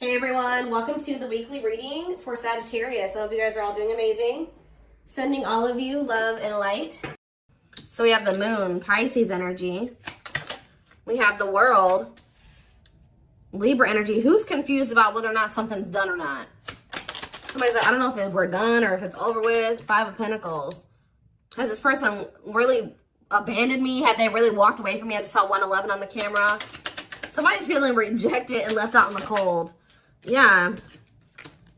Hey everyone, welcome to the weekly reading for Sagittarius. I hope you guys are all doing amazing. Sending all of you love and light. So we have the moon, Pisces energy. We have the world, Libra energy. Who's confused about whether or not something's done or not? Somebody's like, I don't know if we're done or if it's over with. Five of Pentacles. Has this person really abandoned me? Have they really walked away from me? I just saw 111 on the camera. Somebody's feeling rejected and left out in the cold. Yeah,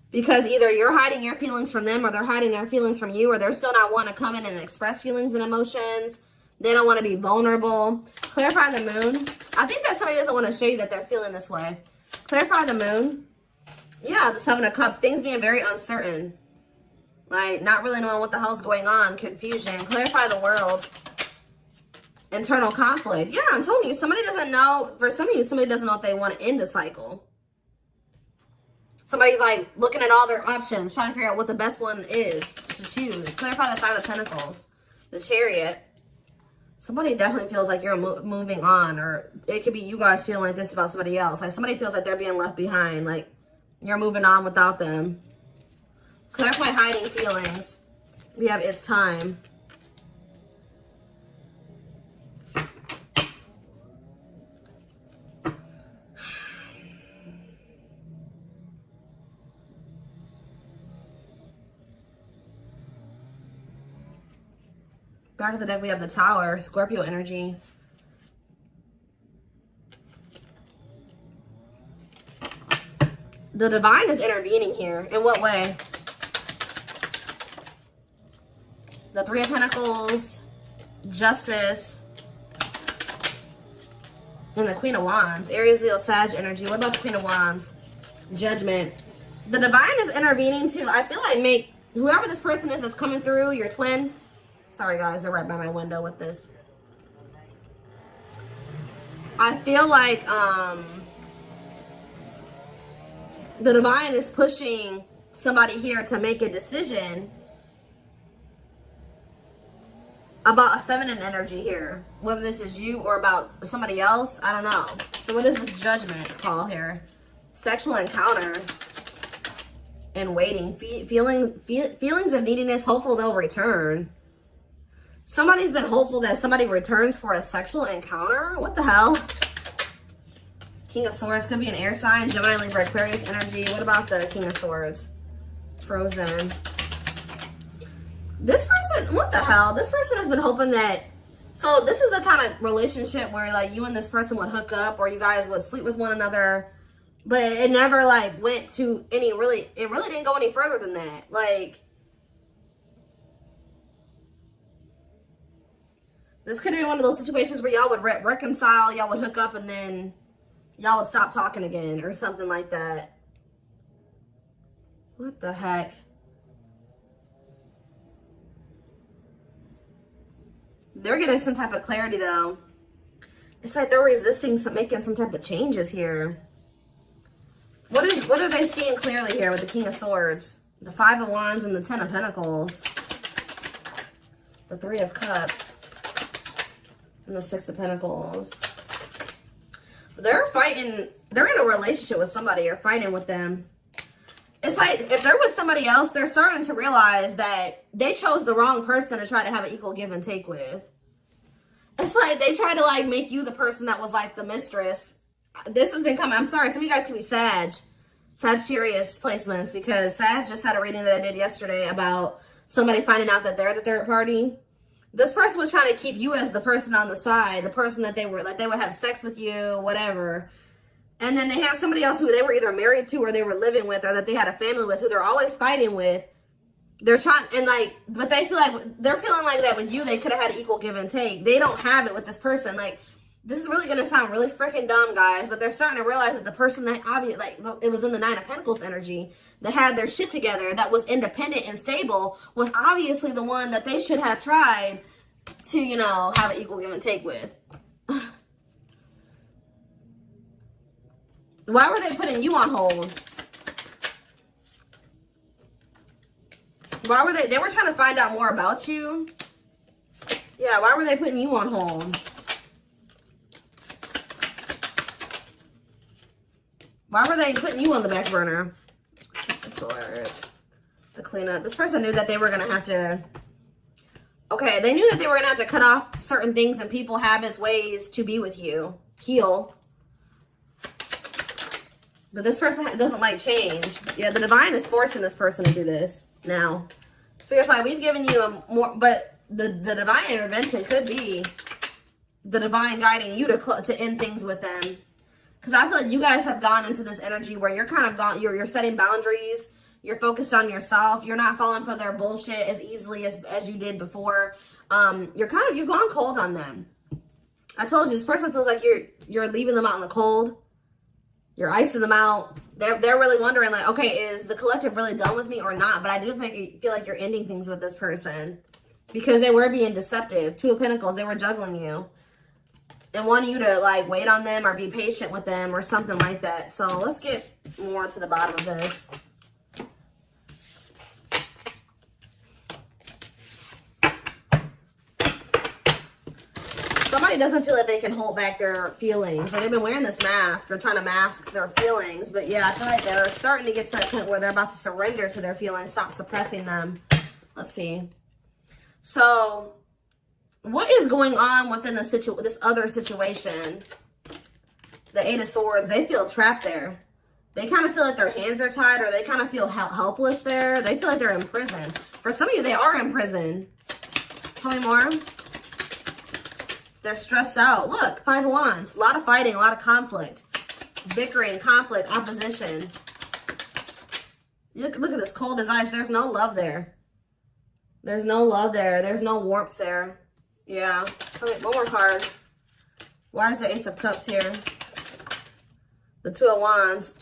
because either you're hiding your feelings from them or they're hiding their feelings from you, or they're still not wanting to come in and express feelings and emotions. They don't want to be vulnerable. Clarify the moon. I think that somebody doesn't want to show you that they're feeling this way. Clarify the moon. Yeah, the Seven of Cups. Things being very uncertain. Like, not really knowing what the hell's going on. Confusion. Clarify the world. Internal conflict. Yeah, I'm telling you, somebody doesn't know. For some of you, somebody doesn't know if they want to end a cycle. Somebody's like looking at all their options, trying to figure out what the best one is to choose. Clarify the Five of Pentacles, the Chariot. Somebody definitely feels like you're moving on, or it could be you guys feeling like this about somebody else. Like somebody feels like they're being left behind, like you're moving on without them. Clarify hiding feelings. We have it's time. Back of the deck, we have the Tower, Scorpio energy. The Divine is intervening here. In what way? The Three of Pentacles, Justice, and the Queen of Wands. Aries, Leo, Sag energy. What about the Queen of Wands? Judgment. The Divine is intervening too. I feel like whoever this person is that's coming through, your twin. Sorry guys, they're right by my window with this. I feel like the Divine is pushing somebody here to make a decision about a feminine energy here. Whether this is you or about somebody else, I don't know. So what is this Judgment call here? Sexual encounter and waiting. Feelings of neediness, hopeful they'll return. Somebody's been hopeful that somebody returns for a sexual encounter. What the hell? King of Swords could be an air sign. Gemini, Libra, Aquarius energy. What about the King of Swords? Frozen. This person, what the hell? This person has been hoping that... So this is the kind of relationship where like you and this person would hook up or you guys would sleep with one another. But it never like went to any it really didn't go any further than that. Like... This could be one of those situations where y'all would reconcile, y'all would hook up, and then y'all would stop talking again or something like that. What the heck? They're getting some type of clarity, though. It's like they're resisting making some type of changes here. What are they seeing clearly here with the King of Swords? The Five of Wands and the Ten of Pentacles. The Three of Cups. And the Six of Pentacles. They're fighting. They're in a relationship with somebody or fighting with them. It's like if there was somebody else, they're starting to realize that they chose the wrong person to try to have an equal give and take with. It's like they try to like make you the person that was like the mistress. This has been coming. I'm sorry. Some of you guys can be Sagittarius placements because Sag just had a reading that I did yesterday about somebody finding out that they're the third party. This person was trying to keep you as the person on the side, the person that they would have sex with you, whatever. And then they have somebody else who they were either married to or they were living with or that they had a family with who they're always fighting with. They're trying, and like, but they feel like, they're feeling like that with you, they could have had an equal give and take. They don't have it with this person. Like, this is really going to sound really freaking dumb, guys, but they're starting to realize that the person that obviously, like, it was in the Nine of Pentacles energy, that had their shit together, that was independent and stable, was obviously the one that they should have tried to, you know, have an equal give and take with. Why were they putting you on hold? Why were they were trying to find out more about you? Yeah, why were they putting you on hold? Why were they putting you on the back burner? Six of Swords. The cleanup. This person knew that they were going to have to... Okay, they knew that they were going to have to cut off certain things and people, habits, ways to be with you. Heal. But this person doesn't like change. Yeah, the divine is forcing this person to do this now. So it's like, we've given you a more... But the divine intervention could be the divine guiding you to end things with them. Because I feel like you guys have gone into this energy where you're kind of gone, you're setting boundaries. You're focused on yourself. You're not falling for their bullshit as easily as you did before. You've gone cold on them. I told you, this person feels like you're leaving them out in the cold. You're icing them out. They're really wondering, like, okay, is the collective really done with me or not? But I do feel like you're ending things with this person because they were being deceptive. Two of Pentacles, they were juggling you and wanting you to like wait on them or be patient with them or something like that. So let's get more to the bottom of this. Somebody doesn't feel like they can hold back their feelings. Or they've been wearing this mask or trying to mask their feelings. But yeah, I feel like they're starting to get to that point where they're about to surrender to their feelings. Stop suppressing them. Let's see. So, what is going on within this other situation? The Eight of Swords. They feel trapped there. They kind of feel like their hands are tied or they kind of feel helpless there. They feel like they're in prison. For some of you, they are in prison. Tell me more. They're stressed out. Look, Five of Wands. A lot of fighting, a lot of conflict. Bickering, conflict, opposition. Look at this cold as ice. There's no love there. There's no love there. There's no warmth there. Yeah. Okay, one more card. Why is the Ace of Cups here? The Two of Wands.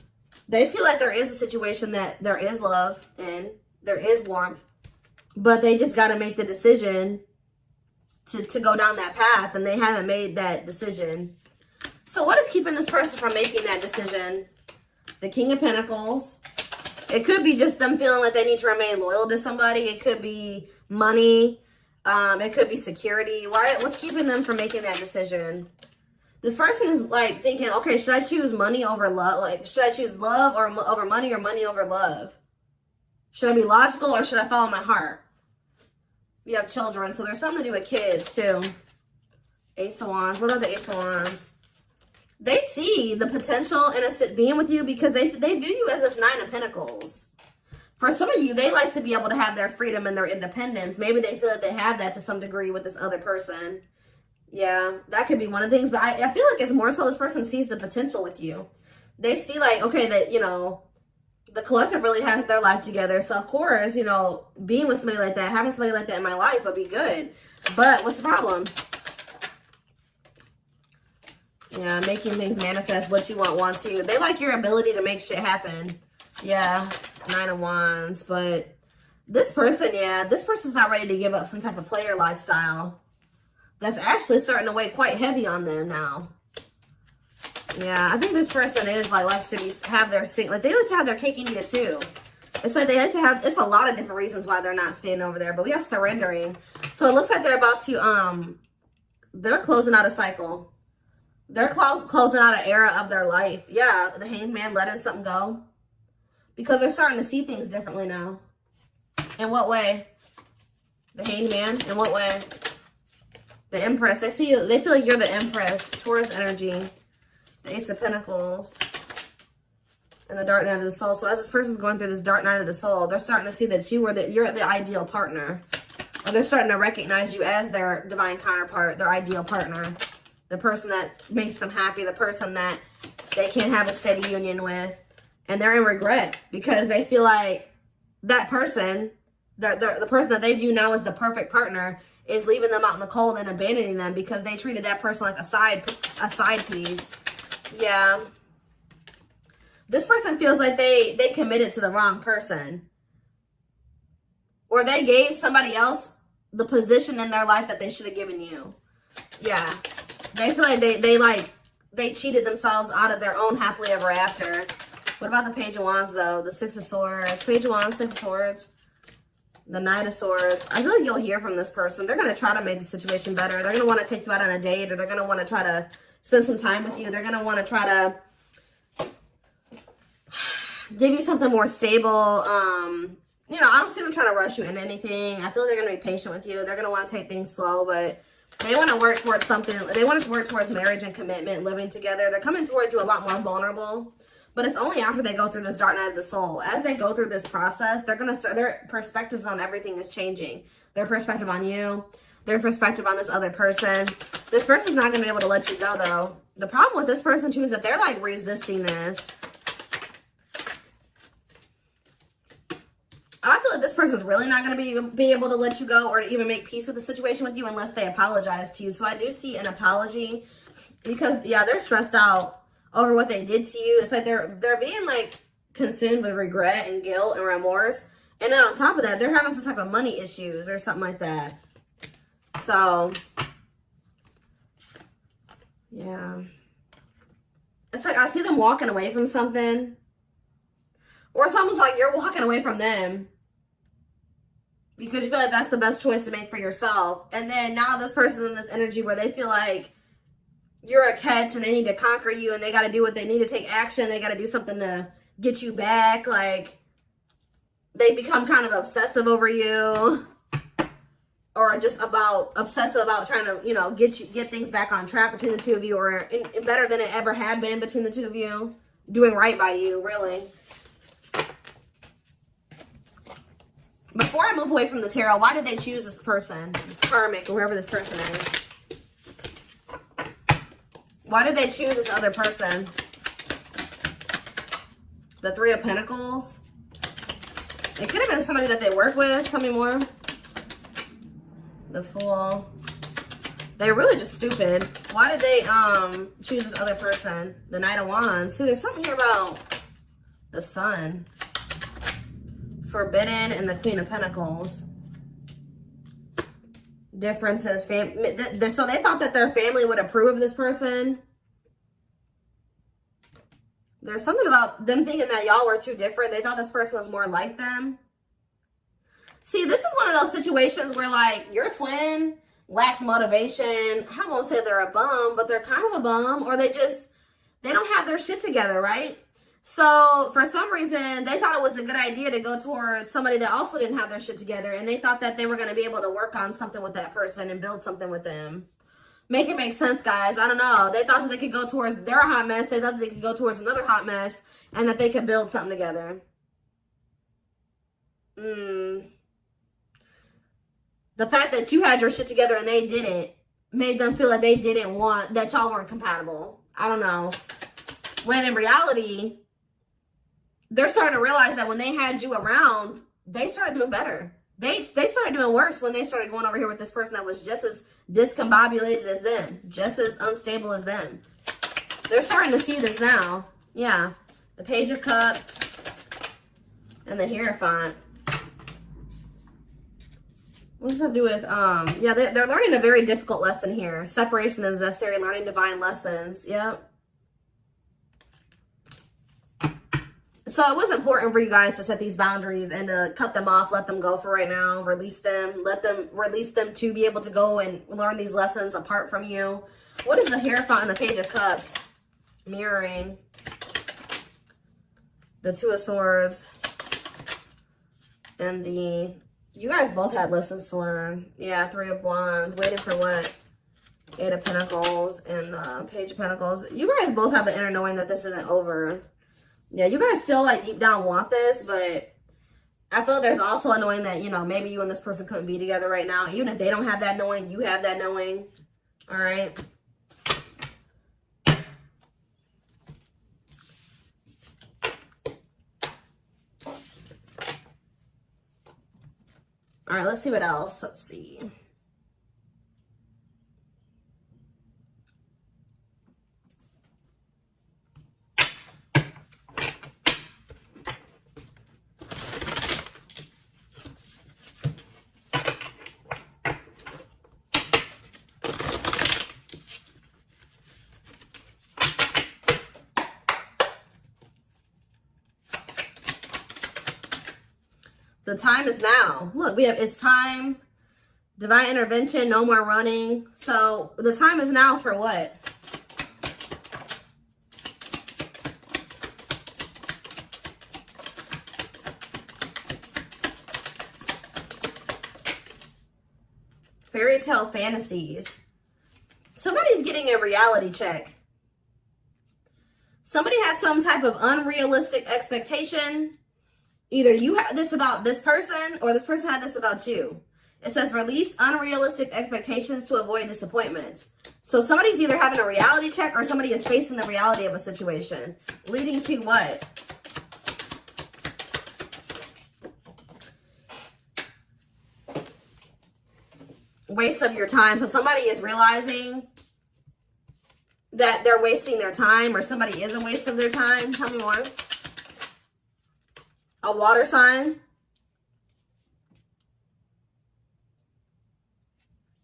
They feel like there is a situation that there is love in. There is warmth. But they just got to make the decision to go down that path. And they haven't made that decision. So what is keeping this person from making that decision? The King of Pentacles. It could be just them feeling like they need to remain loyal to somebody. It could be money. It could be security. What's keeping them from making that decision? This person is like thinking, okay, should I choose money over love? Like, should I choose love over money or money over love? Should I be logical or should I follow my heart? You have children, so there's something to do with kids too. Ace of Wands. What are the Ace of Wands? They see the potential in being with you because they view you as this Nine of Pentacles. For some of you, they like to be able to have their freedom and their independence. Maybe they feel like they have that to some degree with this other person. Yeah, that could be one of the things. But I feel like it's more so this person sees the potential with you. They see like, okay, that, you know, the collective really has their life together. So, of course, you know, being with somebody like that, having somebody like that in my life would be good. But what's the problem? Yeah, making things manifest what you want to. They like your ability to make shit happen. Yeah, Nine of Wands. But this person, yeah, this person's not ready to give up some type of player lifestyle. That's actually starting to weigh quite heavy on them now. Yeah, I think this person is like likes to have their thing. Like they like to have their cake and eat it too. It's like they like to have. It's a lot of different reasons why they're not staying over there. But we have surrendering. So it looks like they're about to they're closing out a cycle. They're closing out an era of their life. Yeah, the Hanged Man letting something go because they're starting to see things differently now. In what way? The Hanged Man. In what way? The Empress. They feel like you're the Empress. Taurus energy. The Ace of Pentacles. And the Dark Night of the Soul. So as this person's going through this Dark Night of the Soul, they're starting to see that you're the ideal partner. Or they're starting to recognize you as their divine counterpart, their ideal partner. The person that makes them happy. The person that they can't have a steady union with. And they're in regret because they feel like that person, the person that they view now as the perfect partner, is leaving them out in the cold and abandoning them because they treated that person like a side piece. Yeah. This person feels like they committed to the wrong person. Or they gave somebody else the position in their life that they should have given you. Yeah. They feel like they cheated themselves out of their own happily ever after. What about the Page of Wands though? The Six of Swords. Page of Wands, Six of Swords. The Knight of Swords. I feel like you'll hear from this person. They're going to try to make the situation better. They're going to want to take you out on a date, or they're going to want to try to spend some time with you. They're going to want to try to give you something more stable. You know, I don't see them trying to rush you into anything. I feel like they're going to be patient with you. They're going to want to take things slow, but they want to work towards something. They want to work towards marriage and commitment, living together. They're coming towards you a lot more vulnerable, but it's only after they go through this dark night of the soul. As they go through this process, they're going to start, their perspectives on everything is changing. Their perspective on you, their perspective on this other person. This person's not going to be able to let you go, though. The problem with this person, too, is that they're, like, resisting this. I feel like this person's really not going to be able to let you go or to even make peace with the situation with you unless they apologize to you. So I do see an apology because, yeah, they're stressed out over what they did to you. It's like they're being, like, consumed with regret and guilt and remorse. And then on top of that, they're having some type of money issues or something like that. So, yeah. It's like I see them walking away from something. Or it's almost like you're walking away from them because you feel like that's the best choice to make for yourself. And then now this person's in this energy where they feel like you're a catch and they need to conquer you and they got to do what they need to take action. They got to do something to get you back. Like they become kind of obsessive over you or just obsessive about trying to, you know, get things back on track between the two of you or better than it ever had been between the two of you. Doing right by you, really. Before I move away from the tarot, why did they choose this person? This karmic, or whoever this person is. Why did they choose this other person? The Three of Pentacles. It could have been somebody that they work with. Tell me more. The Fool. They're really just stupid. Why did they choose this other person? The Knight of Wands. See, there's something here about the Sun. Forbidden and the Queen of Pentacles. Differences. So they thought that their family would approve of this person. There's something about them thinking that y'all were too different. They thought this person was more like them. See, this is one of those situations where, like, your twin lacks motivation. I won't say they're a bum, but they're kind of a bum. Or they don't have their shit together, right? So, for some reason, they thought it was a good idea to go towards somebody that also didn't have their shit together. And they thought that they were going to be able to work on something with that person and build something with them. Make it make sense, guys. I don't know. They thought that they could go towards their hot mess. They thought that they could go towards another hot mess. And that they could build something together. The fact that you had your shit together and they didn't made them feel like they didn't want, that y'all weren't compatible. I don't know. When in reality, they're starting to realize that when they had you around, they started doing better. They started doing worse when they started going over here with this person that was just as discombobulated as them. Just as unstable as them. They're starting to see this now. Yeah. The Page of Cups. And the Hierophant. What does that do with, yeah, they're learning a very difficult lesson here. Separation is necessary, learning divine lessons. Yep. So it was important for you guys to set these boundaries and to cut them off, let them go for right now, release them, release them to be able to go and learn these lessons apart from you. What is the Hierophant and the Page of Cups? Mirroring. The Two of Swords. And the... You guys both had lessons to learn. Yeah, Three of Wands. Waiting for what? Eight of Pentacles and the Page of Pentacles. You guys both have an inner knowing that this isn't over. Yeah, you guys still, like, deep down want this, but I feel like there's also a knowing that, you know, maybe you and this person couldn't be together right now. Even if they don't have that knowing, you have that knowing. All right? All right, let's see what else. Let's see. The time is now. Look, we have, it's time, divine intervention, no more running. So the time is now for what? fairy tale fantasies. Somebody's getting a reality check. Somebody has some type of unrealistic expectation. Either you had this about this person or this person had this about you. It says release unrealistic expectations to avoid disappointments. So somebody's either having a reality check or somebody is facing the reality of a situation. Leading to what? Waste of your time. So somebody is realizing that they're wasting their time, or somebody is a waste of their time. Tell me more. A water sign.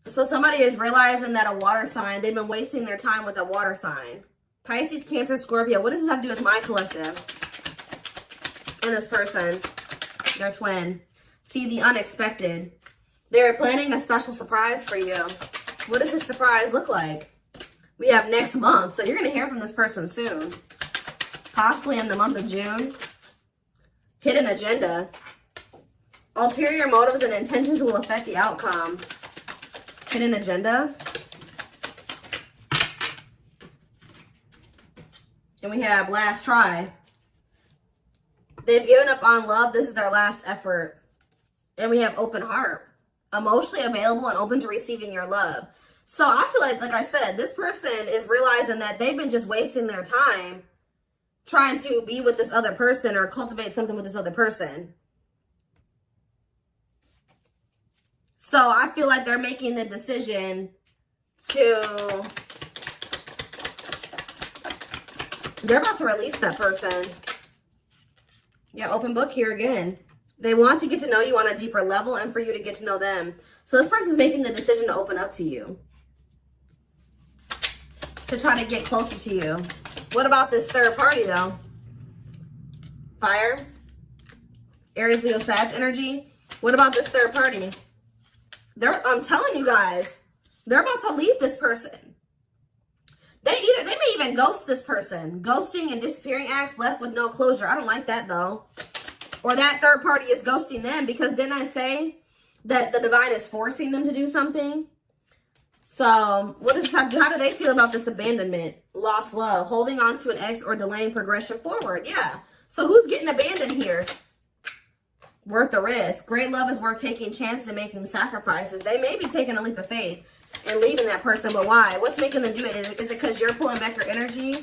So somebody is realizing that a water sign, they've been wasting their time with a water sign. Pisces, Cancer, Scorpio. What does this have to do with my collective? And this person, their twin. See the unexpected. They're planning a special surprise for you. What does this surprise look like? We have next month. So you're going to hear from this person soon. Possibly in the month of June. Hidden agenda. Ulterior motives and intentions will affect the outcome. Hidden agenda. And we have last try. They've given up on love. This is their last effort. And we have open heart. Emotionally available and open to receiving your love. So I feel like I said, this person is realizing that they've been just wasting their time trying to be with this other person or cultivate something with this other person. So I feel like they're making the decision to, they're about to release that person. Yeah, open book here again. They want to get to know you on a deeper level and for you to get to know them. So this person's making the decision to open up to you. To try to get closer to you. What about this third party though? Fire. Aries, Leo, Sag energy. What about this third party? I'm telling you guys, they're about to leave this person. They may even ghost this person. Ghosting and disappearing acts, left with no closure. I don't like that though. Or that third party is ghosting them, because didn't I say that the divine is forcing them to do something? So what does this have to do? How do they feel about this abandonment? Lost love, holding on to an ex, or delaying progression forward. Yeah. So who's getting abandoned here? Worth the risk. Great love is worth taking chances and making sacrifices. They may be taking a leap of faith and leaving that person, but why? What's making them do it? Is it because you're pulling back your energy?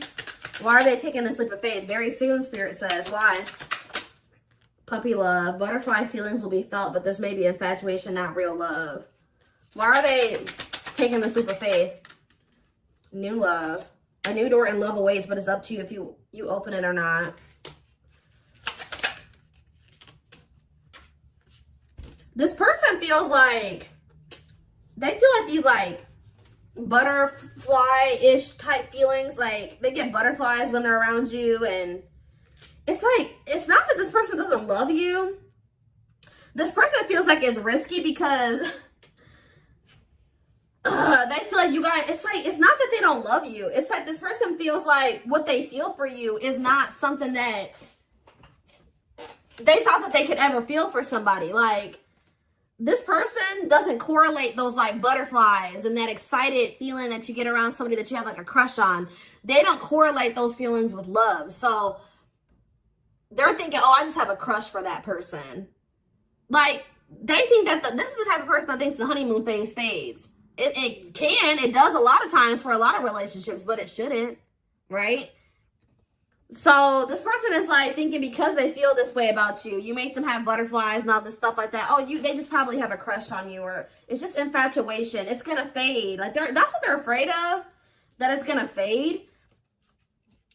Why are they taking this leap of faith? Very soon, Spirit says. Why? Puppy love. Butterfly feelings will be felt, but this may be infatuation, not real love. Why are they taking this leap of faith? New love. A new door and love awaits, but it's up to you if you open it or not. This person feels like, they feel like these like butterfly-ish type feelings. Like they get butterflies when they're around you, and it's like, it's not that this person doesn't love you. This person feels like it's risky because they feel like you guys, it's like, it's not that they don't love you. It's like this person feels like what they feel for you is not something that they thought that they could ever feel for somebody. Like, this person doesn't correlate those like butterflies and that excited feeling that you get around somebody that you have like a crush on. They don't correlate those feelings with love. So they're thinking, oh, I just have a crush for that person. Like, they think that this is the type of person that thinks the honeymoon phase fades. It does a lot of times for a lot of relationships, but it shouldn't, right? So this person is like thinking because they feel this way about you, you make them have butterflies and all this stuff like that. Oh, they just probably have a crush on you, or it's just infatuation. It's gonna fade. Like that's what they're afraid of, that it's gonna fade.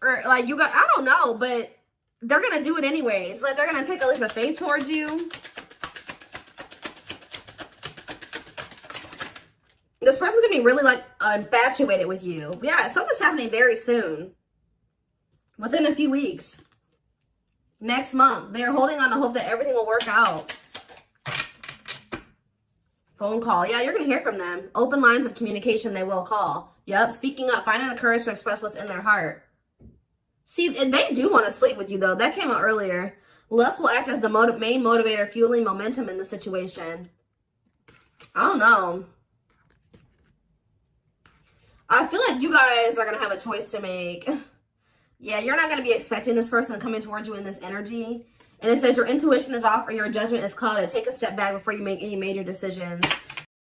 Or like I don't know, but they're gonna do it anyways. Like they're gonna take a leap of faith towards you. This person's gonna be really like infatuated with you. Yeah, something's happening very soon. Within a few weeks. Next month. They're holding on to hope that everything will work out. Phone call. Yeah, you're going to hear from them. Open lines of communication, they will call. Yep, speaking up. Finding the courage to express what's in their heart. See, and they do want to sleep with you, though. That came out earlier. Lust will act as the main motivator, fueling momentum in the situation. I don't know. I feel like you guys are going to have a choice to make. Yeah, you're not going to be expecting this person to come in towards you in this energy. And it says your intuition is off or your judgment is clouded. Take a step back before you make any major decisions.